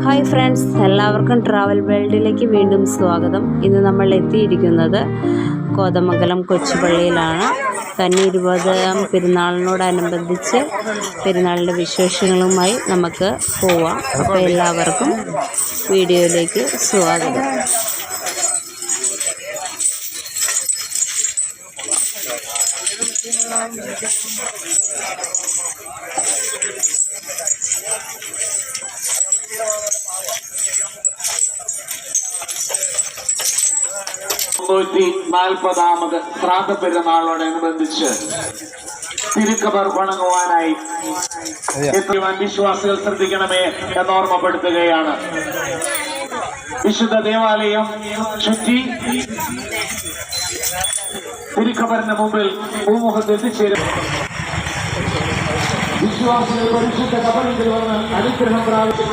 Hi friends, എല്ലാവർക്കും travel വേൾഡിലേക്ക് വീണ്ടും സ്വാഗതം. ഇന്ന് നമ്മൾ എത്തിയിരിക്കുന്നത് കോതമംഗലം കൊച്ചുപള്ളിയിലാണ്. കന്നി 20-ാം പെരുന്നാളിനോടനുബന്ധിച്ച് പെരുന്നാളിൻ്റെ വിശേഷങ്ങളുമായി നമുക്ക് പോവാം. അപ്പോൾ എല്ലാവർക്കും വീഡിയോയിലേക്ക് സ്വാഗതം. ാമത് ശ്രാദ്ധ പെരുന്നാളോടനുബന്ധിച്ച് തിരുക്കബർ വണങ്ങുവാനായി വിശ്വാസികൾ ശ്രദ്ധിക്കണമേ എന്നോർമ്മപ്പെടുത്തുകയാണ്. വിശുദ്ധ ദേവാലയം ചുറ്റി തിരുക്കബറിന് മുമ്പിൽ ഭൂമുഖത്ത് എത്തിച്ചേരും വിശ്വാസികൾ പരിശുദ്ധ കബറിൽ വന്ന് അനുഗ്രഹം പ്രാപിച്ചു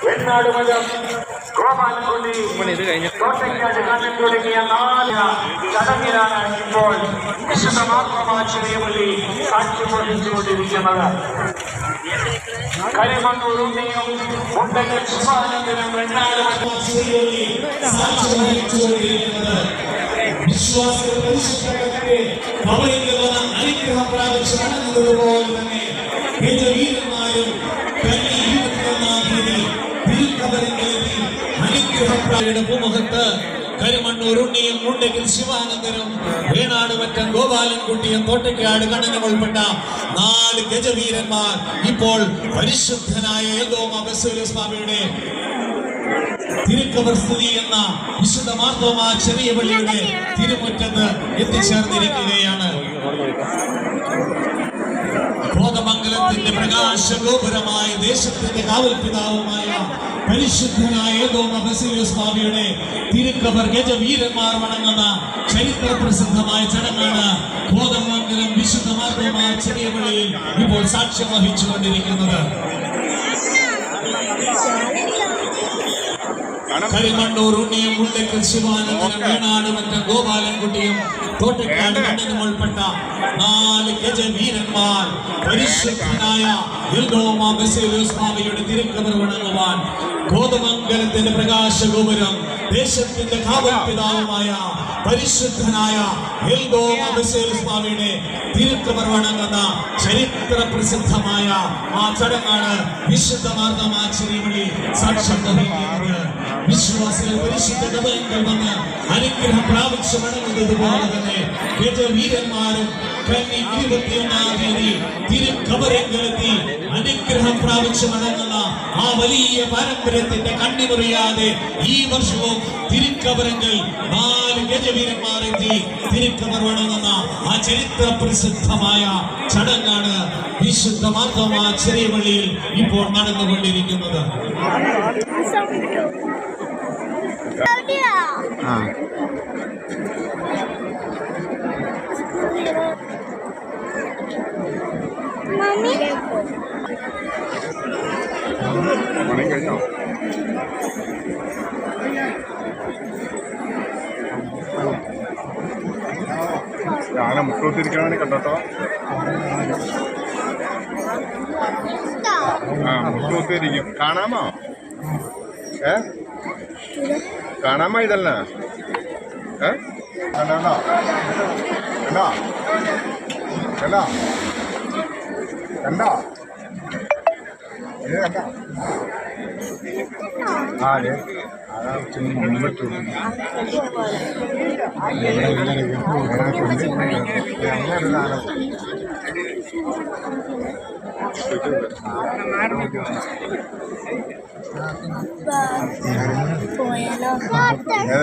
വെണ്ണാട് മതം ഗോപാലൻകുട്ടി കോട്ടയ്ക്കാട് കണ്ണൻ തുടങ്ങിയ 4 ചടങ്ങിലാണ് ഇപ്പോൾ വിശുദ്ധമാത്രമാശ്ചര്യപള്ളി സാക്ഷ്യം വഹിച്ചുകൊണ്ടിരിക്കുന്നത്. കരിമണ്ണൂർ ഉണ്ണിയും മുണ്ടക്കൽ ശിവാനന്ദനും വെണ്ണാട് വിശ്വാസികൾ പരിശുദ്ധത്തെ അനുഗ്രഹം പ്രാപിച്ചു നടന്നതുപോലെ തന്നെ ഗജവീരന്മാരും കന്നി 21-ാം തീയതി തിരുക്കബറിങ്കലെത്തി അനുഗ്രഹം ഭൂമുഖത്ത് കരിമണ്ണൂർ ഉണ്ണിയും മുണ്ടക്കൽ ശിവാനന്ദനും വേണാട് മറ്റം ഗോപാലൻകുട്ടിയും തോട്ടയ്ക്കാട് കണ്ണനും ഉൾപ്പെട്ട 4 ഗജവീരന്മാർ ഇപ്പോൾ പരിശുദ്ധനായ യഹോവ ബസേലിയോസ് സ്വാമിയുടെ തിരുക്കബർ സ്ഥിതി ചെയ്യുന്ന വിശുദ്ധ മാർത്തോമാ ചെറിയ പള്ളിയുടെ തിരുമുറ്റത്ത് എത്തിച്ചേർന്നിരിക്കുകയാണ്. കോതമംഗലത്തിന്റെ പ്രകാശഗോപുരമായ ദേശത്തിന്റെ കാവൽ പിതാവുമായ പരിശുദ്ധനായ യഹോവ ബസേലിയോസ് സ്വാമിയുടെ തിരുക്കബർ ഗജവീരന്മാർ വണങ്ങുന്ന ചരിത്ര പ്രസിദ്ധമായ ചടങ്ങാണ് കോതമംഗലം വിശുദ്ധ മാർത്തോമാ ചെറിയ പള്ളിയിൽ ഇപ്പോൾ സാക്ഷ്യം വഹിച്ചുകൊണ്ടിരിക്കുന്നത്. കരിമണ്ണൂർ ഉണ്ണിയും മുണ്ടക്കൽ ശിവാനന്ദനും വേണാട് മറ്റം ഗോപാലൻകുട്ടിയും തോട്ടയ്ക്കാട് കണ്ണനും ഉൾപ്പെട്ട 4 ഗജവീരന്മാർ പരിശുദ്ധനായ യഹോവ ബസേലിയോസ് സ്വാമിയുടെ തിരുക്കബർ വണങ്ങുവാൻ കോതമംഗലത്തിന്റെ പ്രകാശഗോപുരം ദേശത്തിന്റെ കാവൽ പിതാവുമായ പരിശുദ്ധനായ യഹോവ ബസേലിയോസ് സ്വാമിയുടെ തിരുക്കബർ വണങ്ങുന്ന ചരിത്ര പ്രസിദ്ധമായ ആ ചടങ്ങാണ് വിശുദ്ധ മാർത്തോമാ ചെറിയ പള്ളി സാക്ഷ്യം വഹിക്കുന്നത്. വിശ്വാസികൾ പരിശുദ്ധ കബറിങ്കൽ വന്ന് അനുഗ്രഹം പ്രാപിച്ചു മടങ്ങുന്നതുപോലെ തന്നെ ഗജവീരന്മാരും കന്നി 21-ാം തീയതി തിരുക്കബറിങ്കലെത്തി അനുഗ്രഹം പ്രാപിച്ചു മടങ്ങുന്ന ആ വലിയ പാരമ്പര്യത്തിന്റെ കണ്ണിമുറിയാതെ ഈ വർഷവും തിരുക്കബറിങ്കൽ 4 ഗജവീരന്മാർ എത്തി തിരുക്കബർ വണങ്ങുന്ന ആ ചരിത്ര പ്രസിദ്ധമായ ചടങ്ങാണ് വിശുദ്ധ മാർത്തോമാ ചെറിയ പള്ളിയിൽ ഇപ്പോൾ നടന്നുകൊണ്ടിരിക്കുന്നത്. ഞാൻ മുട്ടൂത്തിരിക്കണേ കണ്ടോട്ടോ. മുട്ടൂത്തിരിക്കും. കാണാമോ? കാണാമോ? ഇതല്ല കണ്ടോ കണ്ടോ കണ്ടോ കണ്ടോ ഇത് കണ്ടോ? അതെ അതാ മുന്നിട്ടു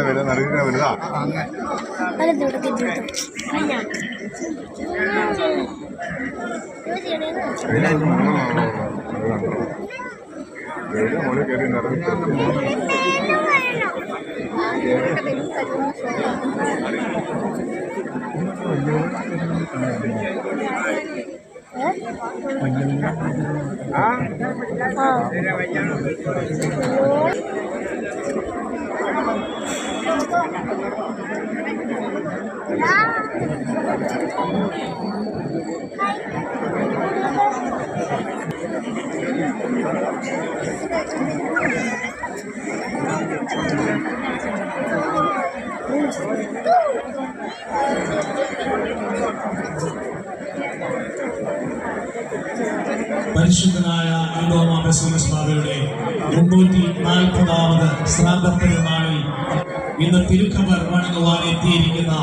വലുതാ നടക്കുന്ന വലുതാ മോളെ കയറി നടന്നു. പരിശുദ്ധനായ യഹോവ ബസേലിയോസ് ബാബയുടെ 340ാമത് ശ്രാദ്ധ പെരുന്നാളിൽ ഇന്ന് തിരുഖബർ വണങ്ങുവാൻ എത്തിയിരിക്കുന്ന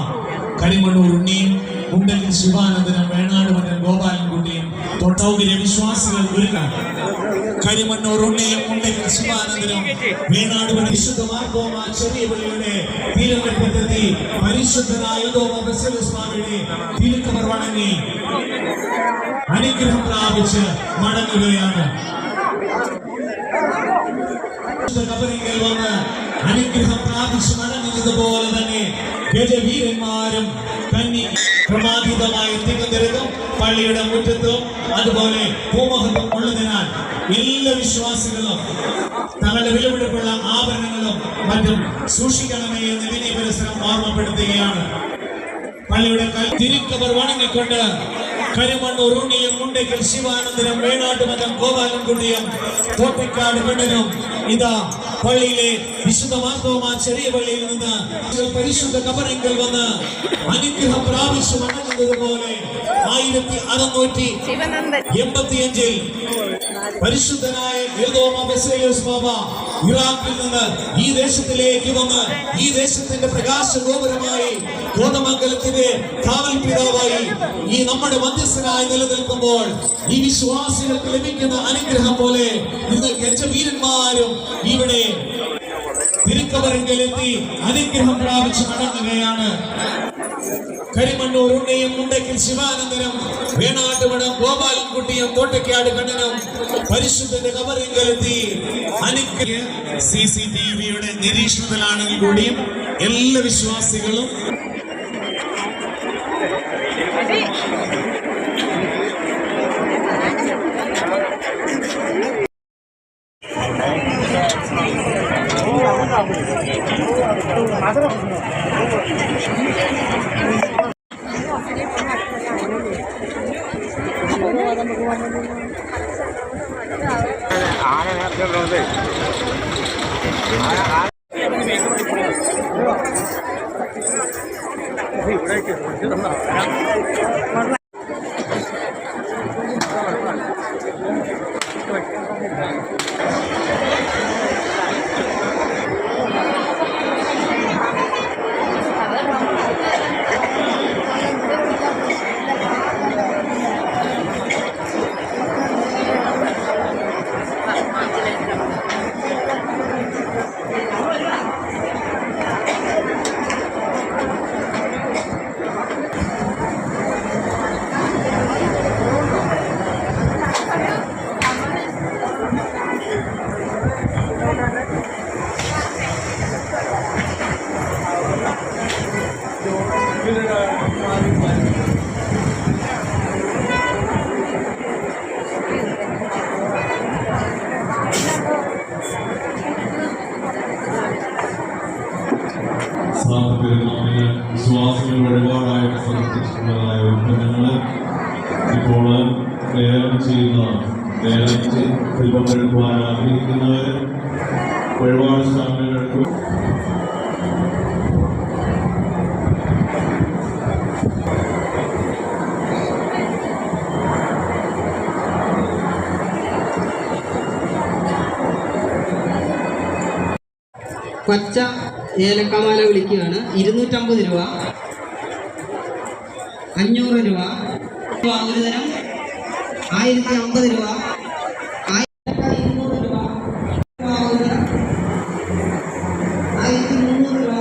കരിമണ്ണൂർ ഉണ്ണിയും മുണ്ടക്കൽ ശിവാനന്ദനും വേണാട് മകൻ ഗോപാലൻകുട്ടിയും തൊട്ടൗകര്യ വിശ്വാസികൾ ഒരുക്കാൻ കരിമണ്ണൂർ ഉണ്ണിയും മുണ്ടക്കൽ ശിവാനന്ദനും വേണാട് മകൻ വിശുദ്ധ മാർത്തോമാ ചെറിയ പള്ളിയുടെ തിരുവനന്തപുരത്തെത്തി പരിശുദ്ധനായ യഹോവ ബസേലിയോസ് ബാബയുടെ തിരുഖബർ വണങ്ങി അനുഗ്രഹം പ്രാപിച്ച് മടങ്ങുകയാണ്. കബറിങ്കൽ വന്ന് അനുഗ്രഹം പ്രാപിച്ച് മടങ്ങുന്നതുപോലെ തന്നെ ഗജവീരന്മാരും കന്നി ക്രമാതീതമായി തികഞ്ഞിരുന്നും പള്ളിയുടെ മുറ്റത്തും അതുപോലെ ഭൂമഹത്വം ഉള്ളതിനാൽ എല്ലാ വിശ്വാസികളും തങ്ങളുടെ വിലപിടിപ്പുള്ള ആഭരണങ്ങളും മറ്റും സൂക്ഷിക്കണമേ എന്ന് വിനയ പരിസരം ഓർമ്മപ്പെടുത്തുകയാണ്. പള്ളിയുടെ തിരുക്കബർ വണങ്ങിക്കൊണ്ട് കരിമണ്ണൂർ ഉണ്ണിയും മുണ്ടക്കൽ ശിവാനന്ദനും വേണാട്ട് മകൻ ഗോപാലൻകുട്ടിയും തോട്ടക്കാട് പെണ്ണനും ഇതാ പള്ളിയിലെ വിശുദ്ധ മാർത്തോമാ ചെറിയ പള്ളിയിൽ നിന്ന് പരിശുദ്ധ കബറിങ്കൽ വന്ന് അനുഗ്രഹം പ്രാപിച്ചു മടങ്ങുന്നത് പോലെ 1685 പരിശുദ്ധനായ യഹോവ ബസേലിയോസ് ബാബ ഇറാഖിൽ നിന്ന് ഈ ദേശത്തിലേക്ക് വന്ന് ഈ ദേശത്തിന്റെ പ്രകാശ ഗോപുരമായി കോതമംഗലത്തിന്റെ കാവൽ പിതാവായി ഈ നമ്മുടെ മധ്യസ്ഥനായി നിലനിൽക്കുമ്പോൾ ഈ വിശ്വാസികൾക്ക് ലഭിക്കുന്ന അനുഗ്രഹം പോലെ ഇന്ന് ഗജവീരന്മാരും ഇവിടെ തിരുക്കബറിങ്കലെത്തി അനുഗ്രഹം പ്രാപിച്ച് മടങ്ങുകയാണ്. കരിമണ്ണൂർ ഉണ്ണിയും മുണ്ടക്കൽ ശിവാനന്ദനും വേണാട്ടുമടം ഗോപാലൻകുട്ടിയും തോട്ടക്കാട് കണ്ണനും പരിശുദ്ധന്റെ കബറിങ്കലെത്തി അനുഗ്രഹം. CCTVയുടെ നിരീക്ഷണത്തിലാണെങ്കിൽ കൂടിയും എല്ലാ വിശ്വാസികളും വിശ്വാസികൾ ഒരുപാടായിട്ട് സമർപ്പിച്ചിട്ടുള്ളതായ ഉൽപ്പന്നങ്ങൾ ഇപ്പോൾ ലേലം ചെയ്യുന്ന ശില്പമെടുക്കുവാൻ ആഗ്രഹിക്കുന്നവർ ഒരുപാട് സ്ഥാപനങ്ങൾക്ക് പച്ച ഏലക്കമാല വിളിക്കുകയാണ്. 250 രൂപ, 500 രൂപ, ഒരു തരം 1050 രൂപ, 1200 രൂപ, 1300 രൂപ,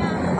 1300.